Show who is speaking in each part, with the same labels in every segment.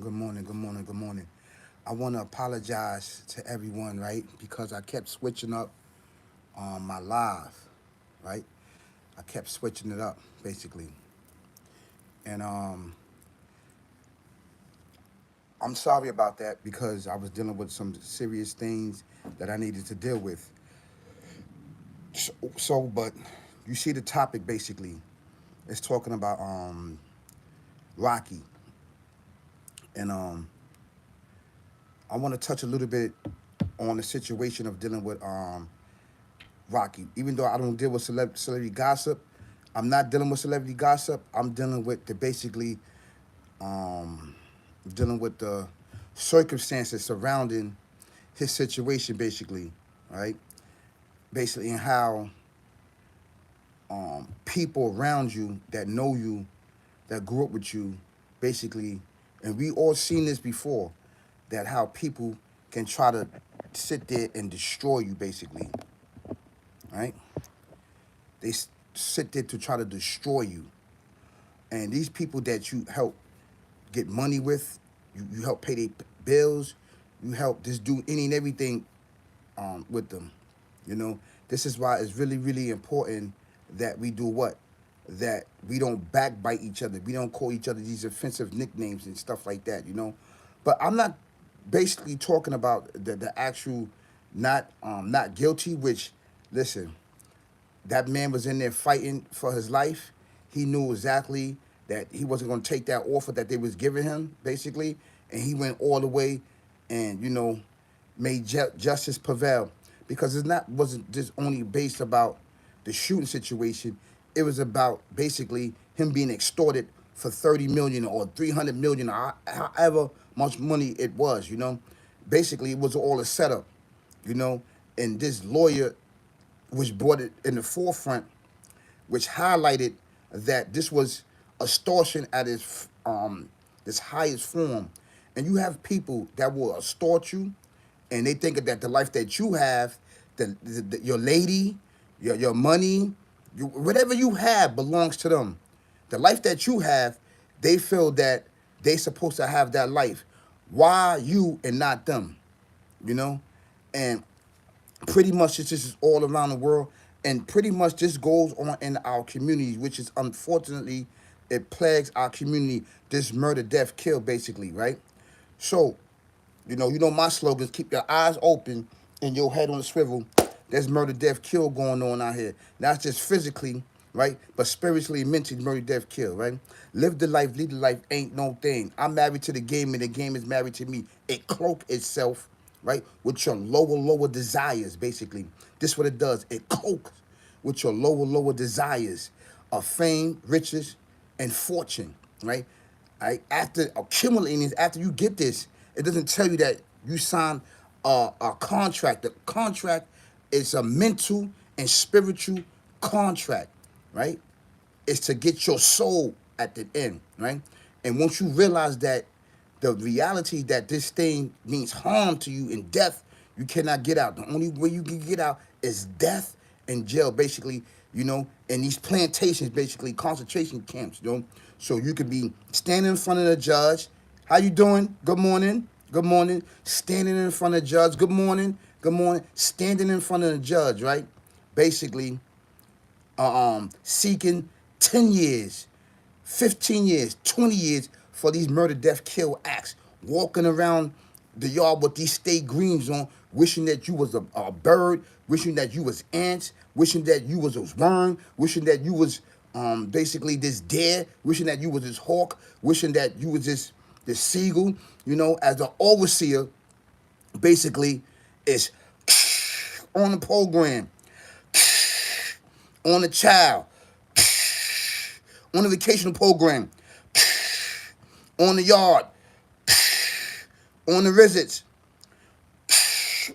Speaker 1: good morning, good morning, good morning. I want to apologize to everyone, right? Because I kept switching up my live, right? I kept switching it up, basically. And I'm sorry about that because I was dealing with some serious things that I needed to deal with. But you see the topic, basically. It's talking about Rocky. And I want to touch a little bit on the situation of dealing with Rocky. Even though I don't deal with celebrity gossip, I'm not dealing with celebrity gossip. I'm dealing with the basically dealing with the circumstances surrounding his situation, basically, right? Basically, and how people around you that know you, that grew up with you, basically, and we all seen this before, that how people can try to sit there and destroy you, basically, right? They sit there to try to destroy you. And these people that you help get money with, you help pay their bills, you help just do any and everything with them. You know, this is why it's really, really important that we do what? That we don't backbite each other. We don't call each other these offensive nicknames and stuff like that, you know. But I'm not basically talking about the actual not guilty, which, listen, that man was in there fighting for his life. He knew exactly that he wasn't going to take that offer that they was giving him, basically, and he went all the way and, made justice prevail. Because wasn't just only based about the shooting situation. It was about basically him being extorted for 30 million or 300 million or however much money it was, Basically, it was all a setup, and this lawyer which brought it in the forefront, which highlighted that this was extortion at its highest form. And you have people that will extort you, and they think that the life that you have, your lady, your money, whatever you have belongs to them. The life that you have, they feel that they supposed to have that life. Why you and not them? And pretty much this is all around the world, and pretty much this goes on in our communities, which is unfortunately it plagues our community. This murder, death, kill, basically, right? So, my slogans: keep your eyes open and your head on the swivel. There's murder, death, kill going on out here. Not just physically, right, but spiritually, mentally, murder, death, kill, right? Live the life, lead the life, ain't no thing. I'm married to the game, and the game is married to me. It cloak itself, right, with your lower desires, basically. This what it does. It cloaks with your lower desires of fame, riches, and fortune, right? After accumulating this, after you get this, it doesn't tell you that you sign a contract. The contract is a mental and spiritual contract, right? It's to get your soul at the end, right? And once you realize that the reality that this thing means harm to you and death, you cannot get out. The only way you can get out is death and jail, basically, and these plantations, basically, concentration camps, So you could be standing in front of the judge. How you doing? Good morning. Good morning. Standing in front of the judge. Good morning. Good morning. Standing in front of the judge, right? Basically, seeking 10 years, 15 years, 20 years for these murder, death, kill acts. Walking around the yard with these state greens on, wishing that you was a bird, wishing that you was ants, wishing that you was a worm, wishing that you was basically this deer, wishing that you was this hawk, wishing that you was this seagull, as the overseer, basically, is on the program, on the child, on the vacation program, on the yard, on the visits,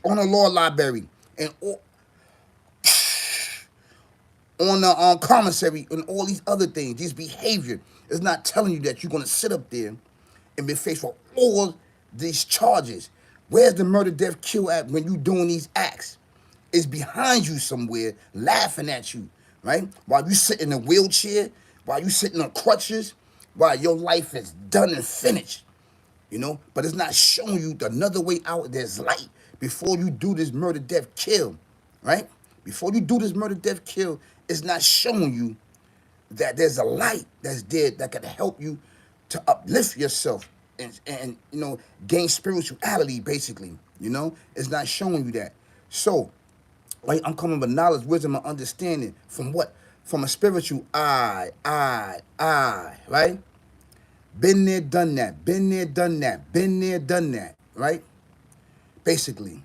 Speaker 1: on the law library, and on the commissary, and all these other things. This behavior is not telling you that you're going to sit up there and be faced with all these charges. Where's the murder, death, kill at when you doing these acts? It's behind you somewhere, laughing at you, right? While you sit in a wheelchair, while you sitting on crutches, while your life is done and finished. you know, but it's not showing you another way out. There's light before you do this murder, death, kill, right? Before you do this murder, death, kill, it's not showing you that there's a light that's there that can help you to uplift yourself and you know, gain spirituality, basically. You know, it's not showing you that. So, like, I'm coming with knowledge, wisdom, and understanding from what? From a spiritual eye, right? Been there, done that. Been there, done that. Been there, done that, right? Basically,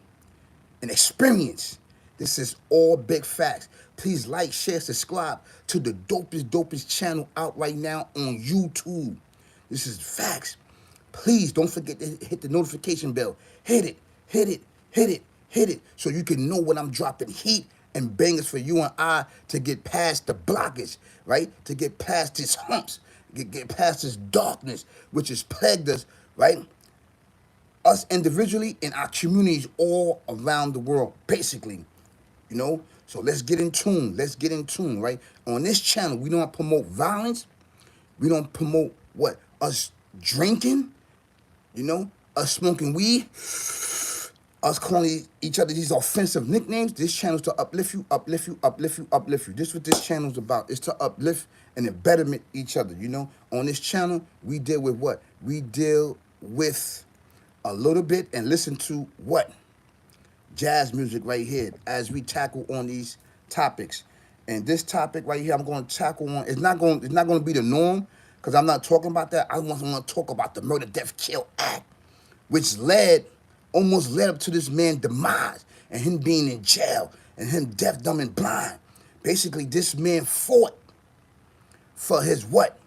Speaker 1: an experience. This is all big facts. Please like, share, subscribe to the dopest channel out right now on YouTube. This is facts. Please don't forget to hit the notification bell. Hit it, hit it, hit it, hit it, so you can know when I'm dropping heat and bangers for you and I to get past the blockage, right? To get past these humps, get past this darkness which has plagued us, right? Us individually and our communities all around the world, basically, you know. So let's get in tune. Let's get in tune, right? On this channel, we don't promote violence. We don't promote what? Us drinking, you know, us smoking weed, us calling each other these offensive nicknames. This channel is to uplift you, uplift you, uplift you, uplift you. This is what this channel is about. It's to uplift and betterment each other, you know. On this channel, we deal with what? We deal with a little bit and listen to what? Jazz music right here as we tackle on these topics. And this topic right here, I'm going to tackle on. It's not going to be the norm because I'm not talking about that. I want to talk about the Murder, Death, Kill Act, which almost led up to this man's demise and him being in jail and him deaf, dumb, and blind. Basically, this man fought for his what?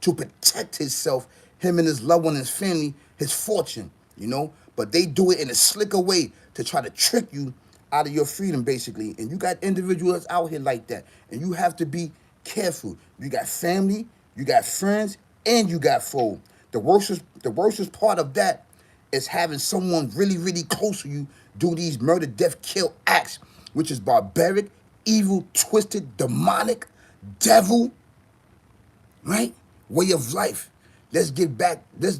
Speaker 1: To protect himself, him and his loved one, his family, his fortune, you know? But they do it in a slicker way to try to trick you out of your freedom, basically. And you got individuals out here like that. And you have to be careful. You got family, you got friends, and you got foe. The worstest part of that is having someone really, really close to you do these murder, death, kill acts, which is barbaric, evil, twisted, demonic, devil, right? Way of life. Let's give back this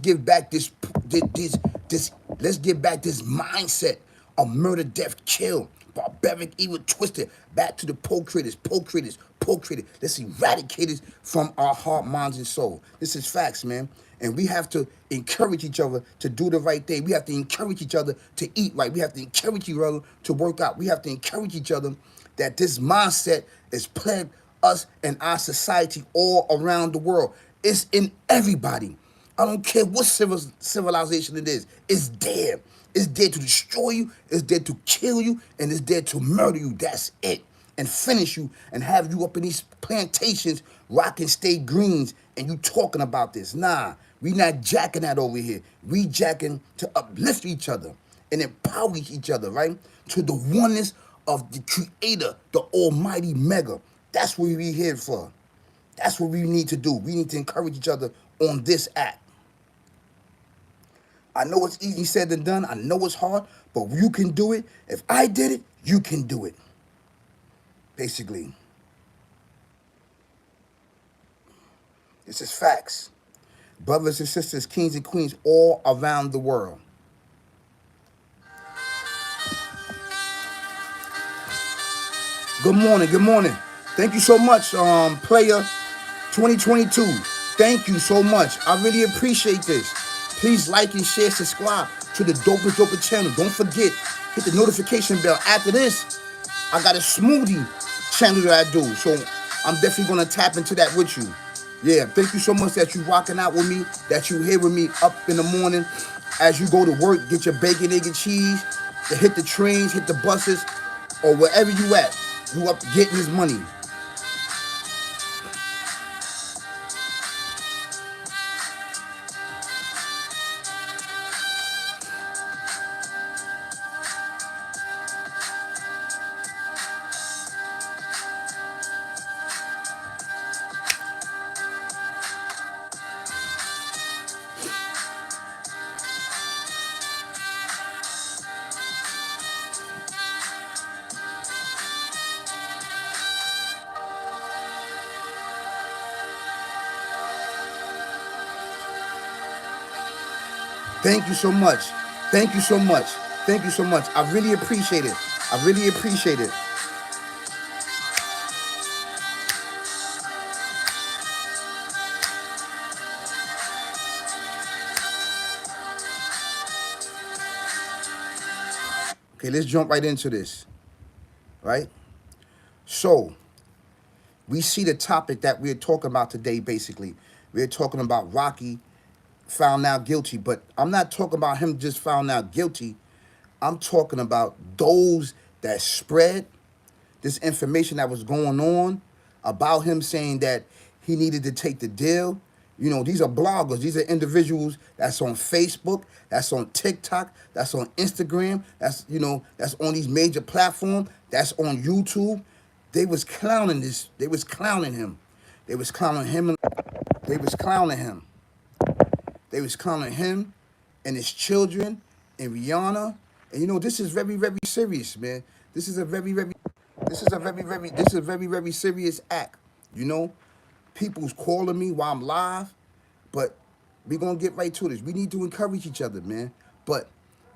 Speaker 1: let's get back this mindset of murder, death, kill, barbaric, evil, twisted, back to the procreators. Let's eradicate it from our heart, minds, and soul. This is facts, man. And we have to encourage each other to do the right thing. We have to encourage each other to eat right. We have to encourage each other to work out. We have to encourage each other that this mindset is plagued us and our society all around the world. It's in everybody. I don't care what civilization it is. It's there. It's there to destroy you. It's there to kill you. And it's there to murder you. That's it. And finish you and have you up in these plantations rocking state greens and you talking about this. Nah, we not jacking that over here. We jacking to uplift each other and empower each other, right? To the oneness of the creator, the almighty mega. That's what we here for. That's what we need to do. We need to encourage each other on this act. I know it's easy said than done. I know it's hard, but you can do it. If I did it, you can do it. Basically. This is facts. Brothers and sisters, kings and queens all around the world. Good morning, good morning. Thank you so much, player 2022. Thank you so much. I really appreciate this. Please like and share, subscribe to the dopest channel. Don't forget, hit the notification bell. After this, I got a smoothie channel that I do. So I'm definitely going to tap into that with you. Yeah, thank you so much that you rocking out with me, that you here with me up in the morning as you go to work, get your bacon, egg, and cheese, to hit the trains, hit the buses, or wherever you at. You up getting his money. Thank you so much. Thank you so much. Thank you so much. I really appreciate it. I really appreciate it. Okay, let's jump right into this. Right? So, we see the topic that we're talking about today, basically. We're talking about Rocky found out guilty, but I'm not talking about him just found out guilty. I'm talking about those that spread this information that was going on about him saying that he needed to take the deal. You know, these are bloggers. These are individuals that's on Facebook, that's on TikTok, that's on Instagram, that's, you know, that's on these major platforms, that's on YouTube. They was clowning this. They was clowning him. They was clowning him. They was clowning him. They was clowning him and his children and Rihanna. And you know, this is very, very serious, man. This is a very, very this is a very, very serious act. You know, people's calling me while I'm live, but we're gonna get right to this. We need to encourage each other, man. But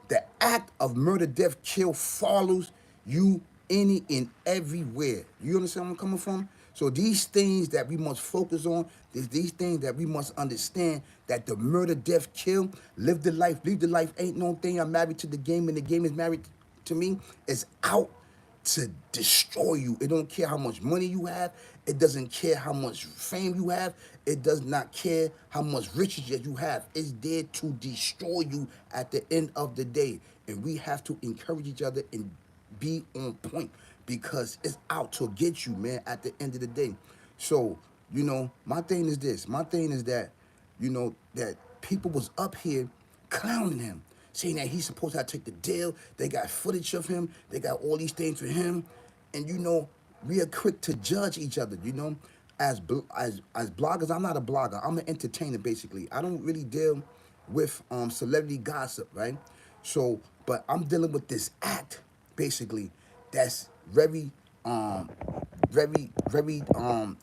Speaker 1: the act of murder, death, kill follows you any and everywhere. You understand where I'm coming from? So these things that we must focus on, these things that we must understand, that the murder, death, kill, live the life, leave the life ain't no thing. I'm married to the game and the game is married to me. It's out to destroy you. It don't care how much money you have. It doesn't care how much fame you have. It does not care how much riches that you have. It's there to destroy you at the end of the day. And we have to encourage each other and be on point because it's out to get you, man, at the end of the day. So, you know, my thing is this. My thing is that, you know, that people was up here clowning him, saying that he's supposed to take the deal. They got footage of him. They got all these things for him. And, you know, we are quick to judge each other, you know. As bloggers, I'm not a blogger. I'm an entertainer, basically. I don't really deal with celebrity gossip, right? So, but I'm dealing with this act, basically, that's very,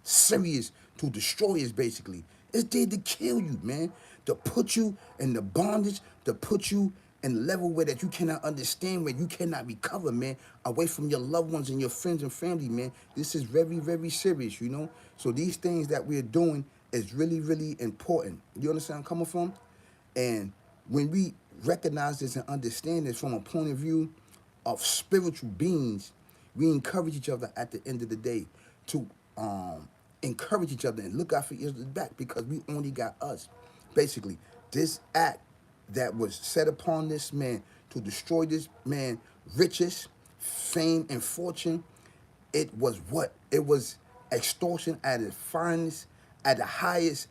Speaker 1: serious to destroy us, basically. It's there to kill you, man. To put you in the bondage, to put you in a level where that you cannot understand, where you cannot recover, man, away from your loved ones and your friends and family, man. This is very, very serious, you know? So these things that we're doing is really, really important. You understand where I'm coming from? And when we recognize this and understand this from a point of view of spiritual beings, we encourage each other at the end of the day to encourage each other and look out for each other's back because we only got us. Basically, this act that was set upon this man to destroy this man riches, fame, and fortune, it was what? It was extortion at its finest, at the highest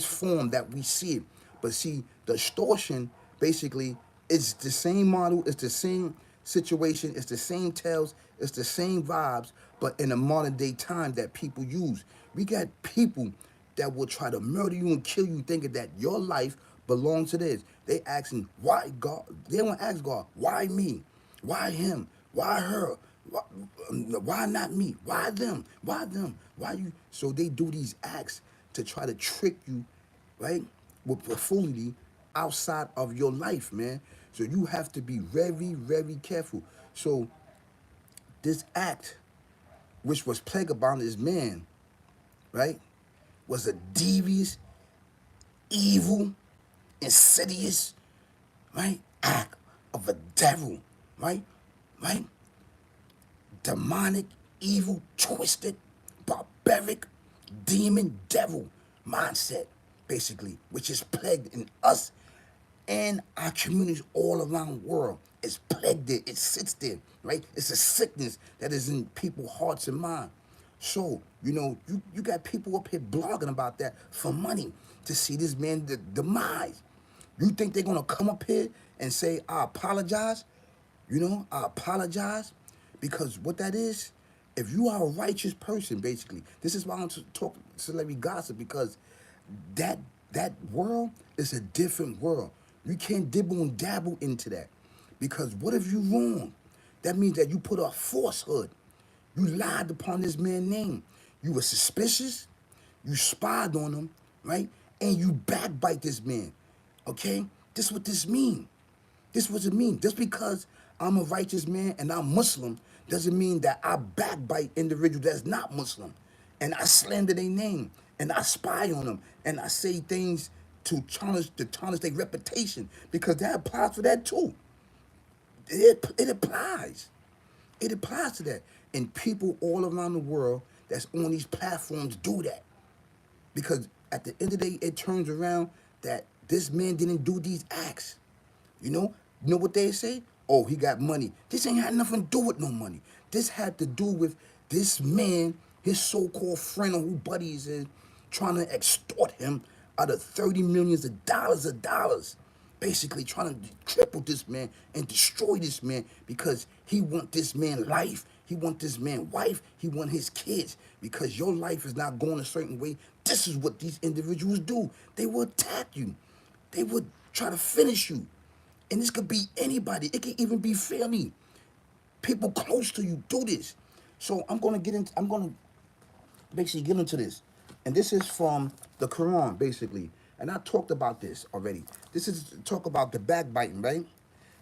Speaker 1: form that we see it. But see, the extortion basically is the same model, it's the same situation, it's the same tales, it's the same vibes, but in a modern day time that people use. We got people that will try to murder you and kill you thinking that your life belongs to this. They asking, why God? They don't ask God, why me? Why him? Why her? Why not me? Why them? Why them? Why you? So they do these acts to try to trick you, right? With buffoonery outside of your life, man. So you have to be very, very careful. So this act, which was plagued upon this man, right, was a devious, evil, insidious, right, act of a devil, right, right, demonic, evil, twisted, barbaric, demon, devil mindset, basically, which is plagued in us and our communities all around the world. It's plagued there. It sits there, right? It's a sickness that is in people's hearts and minds. So, you know, you got people up here blogging about that for money to see this man demise. You think they're going to come up here and say, I apologize? You know, I apologize? Because what that is, if you are a righteous person, basically, this is why I don't talk celebrity gossip, because that that world is a different world. You can't dibble and dabble into that. Because what if you wrong? That means that you put a falsehood. You lied upon this man's name. You were suspicious. You spied on him, right? And you backbite this man. Okay? This is what this mean. This is what it mean. Just because I'm a righteous man and I'm Muslim doesn't mean that I backbite individuals that's not Muslim, and I slander their name and I spy on them and I say things to tarnish their reputation, because that applies to that too. It applies. It applies to that. And people all around the world that's on these platforms do that. Because at the end of the day, it turns around that this man didn't do these acts. You know what they say? Oh, he got money. This ain't had nothing to do with no money. This had to do with this man, his so-called friend or who buddies is, trying to extort him out of 30 millions of dollars. Basically trying to triple this man and destroy this man because he want this man life. He want this man wife. He want his kids. Because your life is not going a certain way. This is what these individuals do. They will attack you. They would try to finish you. And this could be anybody. It could even be family. People close to you do this. So I'm gonna basically get into this. And this is from the Quran, basically. And I talked about this already. This is to talk about the backbiting, right?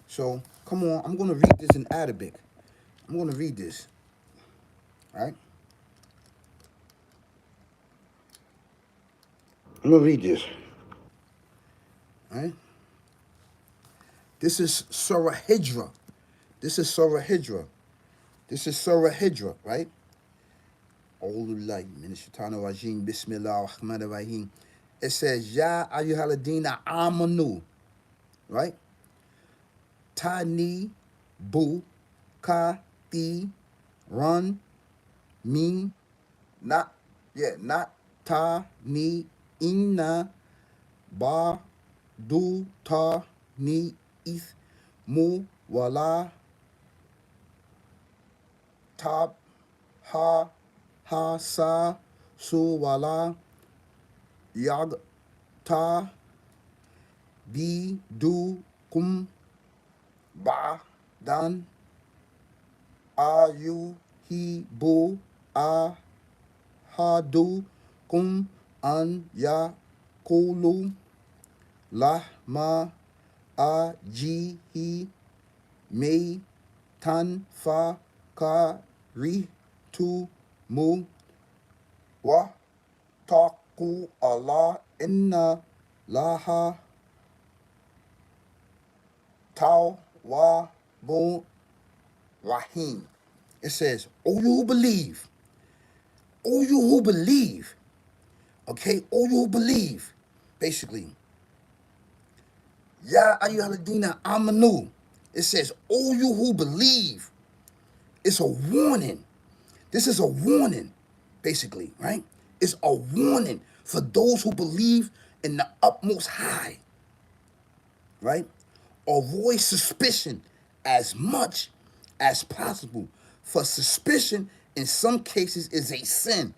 Speaker 1: So come on, I'm gonna read this in Arabic. I'm gonna read this. All right? I'm gonna read this. All right? This is Surah Hijra. This is Surah Hijra. This is Surah Hijra, right? Bismillahir Rahmanir It says, Ya ayyuhalladina amanu, right? Tani bu ka ti run me not not ta ni inna ba du ta ni is mu wala tab ha ha sa su wala yag ta bi du kum ba dan ayu hi bu a hadu kum an ya kulu lahma ajihi may tan fa ka ri tu mu wa taku Allah inna laha taw wa bu rahim. It says, "O you who believe, O you who believe, okay, O you who believe," basically. Ya ayyuhalladina amanu. It says, "O you who believe." It's a warning. This is a warning, basically, right? It's a warning for those who believe in the utmost high, right? Avoid suspicion as much as possible. For suspicion in some cases is a sin.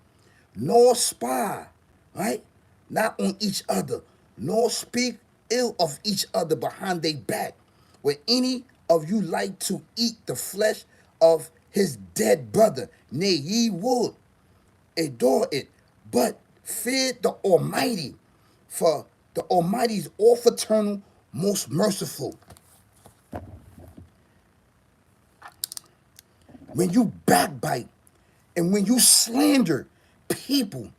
Speaker 1: Nor spy, right? Not on each other, nor speak ill of each other behind their back. When any of you like to eat the flesh of his dead brother, nay, ye would adore it, but fear the Almighty, for the Almighty is all fraternal, most merciful. When you backbite and when you slander people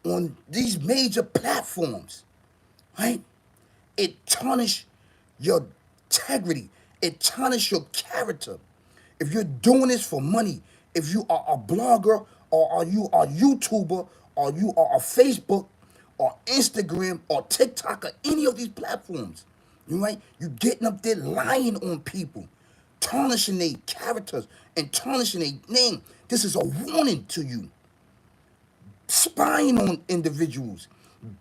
Speaker 1: on these major platforms, right? It tarnish your integrity. It tarnish your character. If you're doing this for money, if you are a blogger or are you a YouTuber or you are a Facebook or Instagram or TikTok or any of these platforms, right? You getting up there lying on people, tarnishing their characters and tarnishing their name. This is a warning to you. Spying on individuals,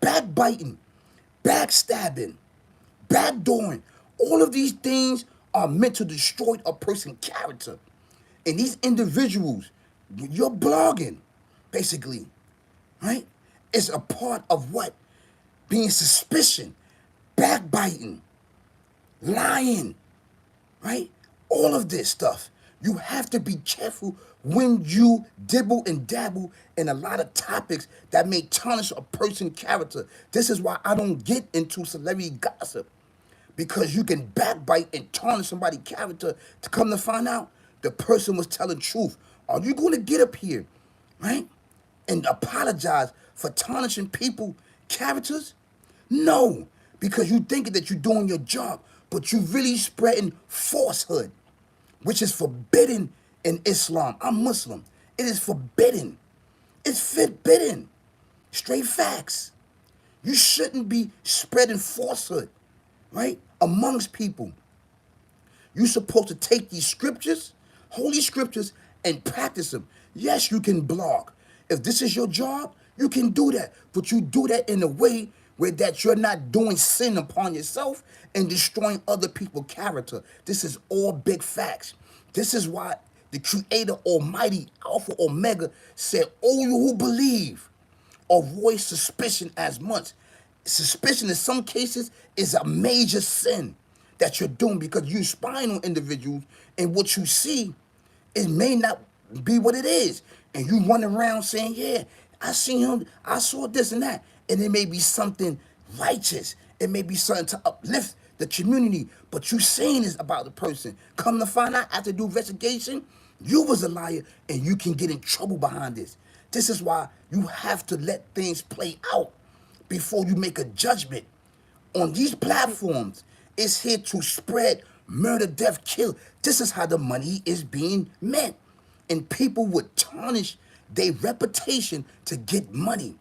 Speaker 1: backbiting, backstabbing, backdooring. All of these things are meant to destroy a person's character. And these individuals, you're blogging, basically, right? It's a part of what? Being suspicion, backbiting, lying, right? All of this stuff. You have to be careful when you dibble and dabble in a lot of topics that may tarnish a person's character. This is why I don't get into celebrity gossip. because you can backbite and tarnish somebody's character to come to find out the person was telling truth. Are you going to get up here, right, and apologize for tarnishing people characters? No, because you thinking that you're doing your job, but you really spreading falsehood, which is forbidden in Islam. I'm Muslim. It is forbidden. It's forbidden. Straight facts. You shouldn't be spreading falsehood, right, amongst people. You're supposed to take these scriptures, holy scriptures, and practice them. Yes, you can blog. If this is your job, you can do that. But you do that in a way where that you're not doing sin upon yourself and destroying other people's character. This is all big facts. This is why the Creator Almighty, Alpha Omega, said, "O you who believe, avoid suspicion as much." Suspicion in some cases is a major sin that you're doing because you're spying on individuals, and what you see, it may not be what it is. And you run around saying, yeah, I seen him, I saw this and that. And it may be something righteous. It may be something to uplift the community, but you saying this about the person. Come to find out after do investigation, you was a liar and you can get in trouble behind this. This is why you have to let things play out before you make a judgment. On these platforms, it's here to spread murder, death, kill. This is how the money is being meant. And people would tarnish their reputation to get money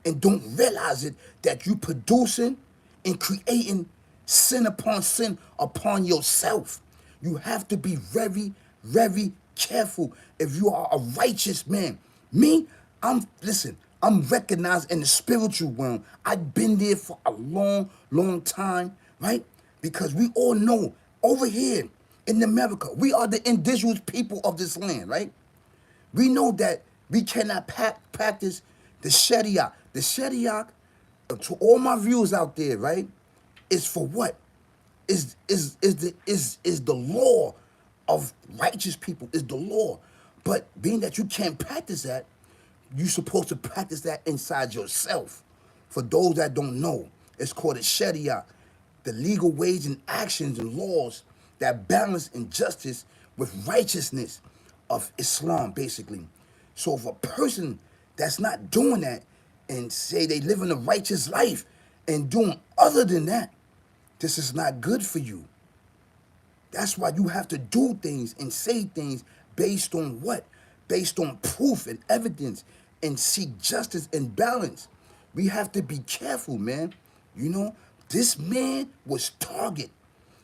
Speaker 1: and don't realize it that you producing and creating sin upon yourself. You have to be very, very careful if you are a righteous man. Me, I'm recognized in the spiritual realm. I've been there for a long, long time, right? Because we all know over here in America, we are the indigenous people of this land, right? We know that we cannot practice the Sharia. The Sharia, to all my viewers out there, right, is for what? Is the law of righteous people, is the law. But being that you can't practice that, you're supposed to practice that inside yourself. For those that don't know, it's called the Sharia, the legal ways and actions and laws that balance injustice with righteousness of Islam, basically. So if a person that's not doing that and say they living a righteous life and doing other than that, this is not good for you. That's why you have to do things and say things based on what? Based on proof and evidence, and seek justice and balance. We have to be careful, man. You know, this man was target.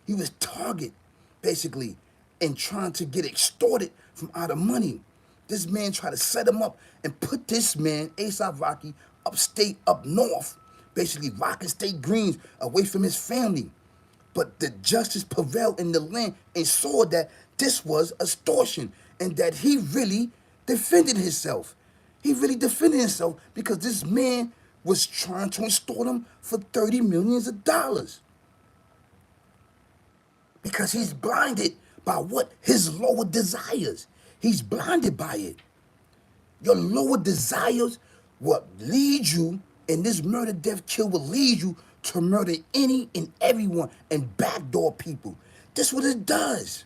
Speaker 1: He was target, basically, and trying to get extorted from out of money. This man tried to set him up and put this man, A$AP Rocky, upstate, up north, basically rocking state greens away from his family. But the justice prevailed in the land and saw that this was extortion and that he really defended himself. He really defended himself because this man was trying to extort him for $30 million. Because he's blinded by what? His lower desires. He's blinded by it. Your lower desires will lead you, and this murder, death, kill will lead you to murder any and everyone and backdoor people. This what it does.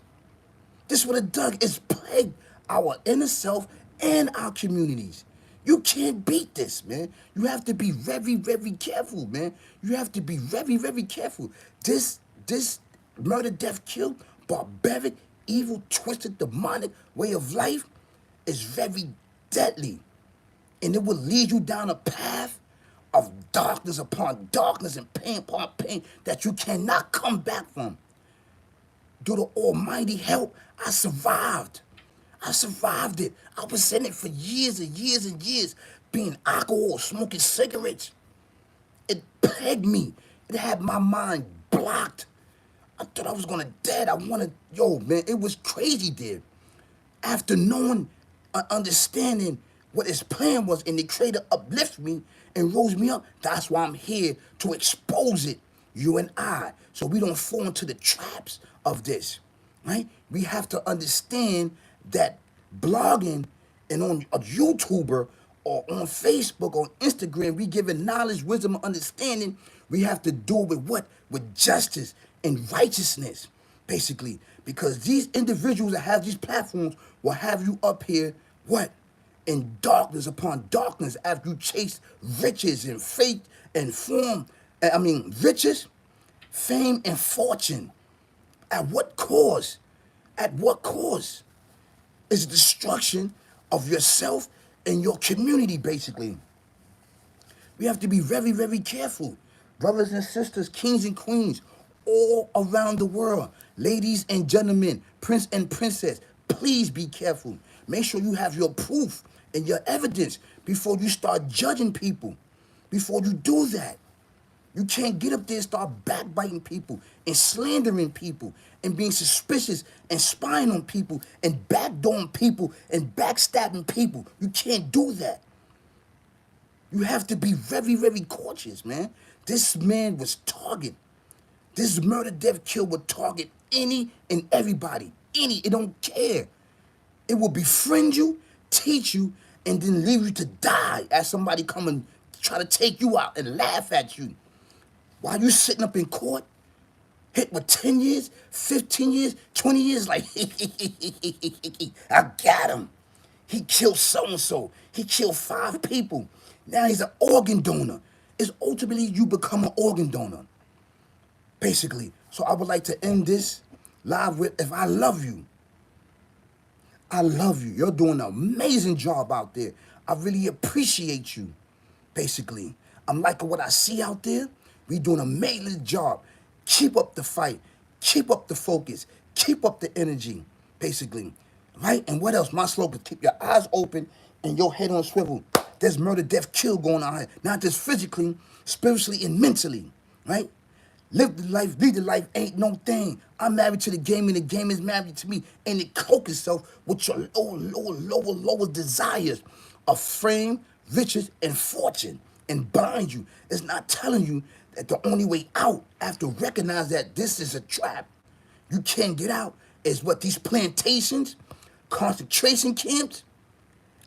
Speaker 1: This what it does. It's plagued our inner self and our communities. You can't beat this, man. You have to be very, very careful, man. You have to be very, very careful. This murder, death, kill, barbaric, evil, twisted, demonic way of life is very deadly. And it will lead you down a path of darkness upon darkness and pain upon pain that you cannot come back from. Due to Almighty help, I survived. I survived it. I was in it for years and years and years, being alcohol, smoking cigarettes. It plagued me. It had my mind blocked. I thought I was gonna dead. Man, it was crazy there. After knowing, understanding what his plan was, and the Creator uplifted me and rose me up, that's why I'm here to expose it, you and I, so we don't fall into the traps of this, right? We have to understand that blogging and on a YouTuber or on Facebook or Instagram, we giving knowledge, wisdom, and understanding. We have to do it with what? With justice and righteousness, basically. Because these individuals that have these platforms will have you up here, what? In darkness upon darkness after you chase riches and faith and form. Riches, fame, and fortune. At what cause? At what cause? It's destruction of yourself and your community, basically. We have to be very, very careful. Brothers and sisters, kings and queens, all around the world. Ladies and gentlemen, prince and princess, please be careful. Make sure you have your proof and your evidence before you start judging people. Before you do that. You can't get up there and start backbiting people and slandering people and being suspicious and spying on people and backdooring people and backstabbing people. You can't do that. You have to be very, very cautious, man. This man was target. This murder, death, kill would target any and everybody. It don't care. It will befriend you, teach you, and then leave you to die as somebody come and try to take you out and laugh at you. While you sitting up in court, hit with 10 years, 15 years, 20 years, like, I got him. He killed so-and-so. He killed 5 people. Now he's an organ donor. It's ultimately you become an organ donor, basically. So I would like to end this live with, if I love you, I love you. You're doing an amazing job out there. I really appreciate you, basically. I'm liking what I see out there. We doing an amazing job. Keep up the fight. Keep up the focus. Keep up the energy, basically. Right? And what else? My slogan, keep your eyes open and your head on swivel. There's murder, death, kill going on here. Not just physically, spiritually, and mentally. Right? Live the life, lead the life, ain't no thing. I'm married to the game and the game is married to me. And it cloak itself with your lower desires of fame, riches, and fortune. And bind you. It's not telling you that the only way out, after recognize that this is a trap, you can't get out, is what these plantations, concentration camps,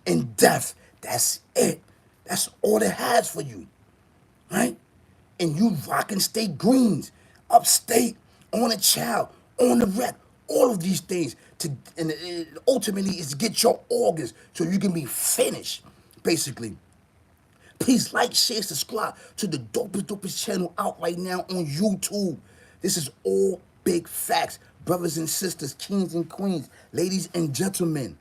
Speaker 1: and death. That's it. That's all it has for you. Right? And you rocking state greens, upstate, on a child, on the wreck, all of these things. And ultimately is to get your organs so you can be finished, basically. Please like, share, subscribe to the dopest channel out right now on YouTube. This is all big facts. Brothers and sisters, kings and queens, ladies and gentlemen,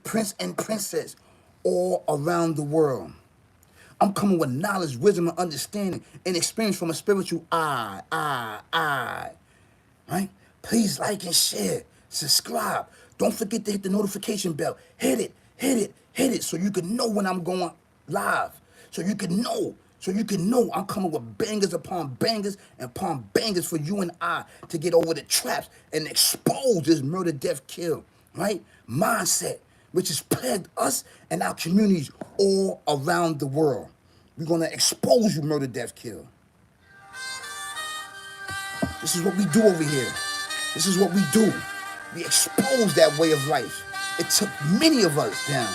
Speaker 1: prince and princess, all around the world. I'm coming with knowledge, wisdom, and understanding and experience from a spiritual eye. Right? Please like and share. Subscribe. Don't forget to hit the notification bell. Hit it so you can know when I'm going live. So you can know I'm coming with bangers upon bangers and upon bangers for you and I to get over the traps and expose this murder, death, kill, right? Mindset, which has plagued us and our communities all around the world. We're going to expose you, murder, death, kill. This is what we do over here. This is what we do. We expose that way of life. It took many of us down.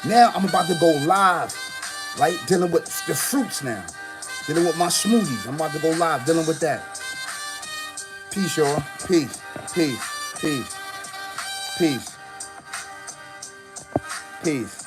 Speaker 1: Now I'm about to go live, right? Dealing with the fruits now. Dealing with my smoothies. I'm about to go live dealing with that. Peace, y'all. Peace. Peace. Peace. Peace. Peace.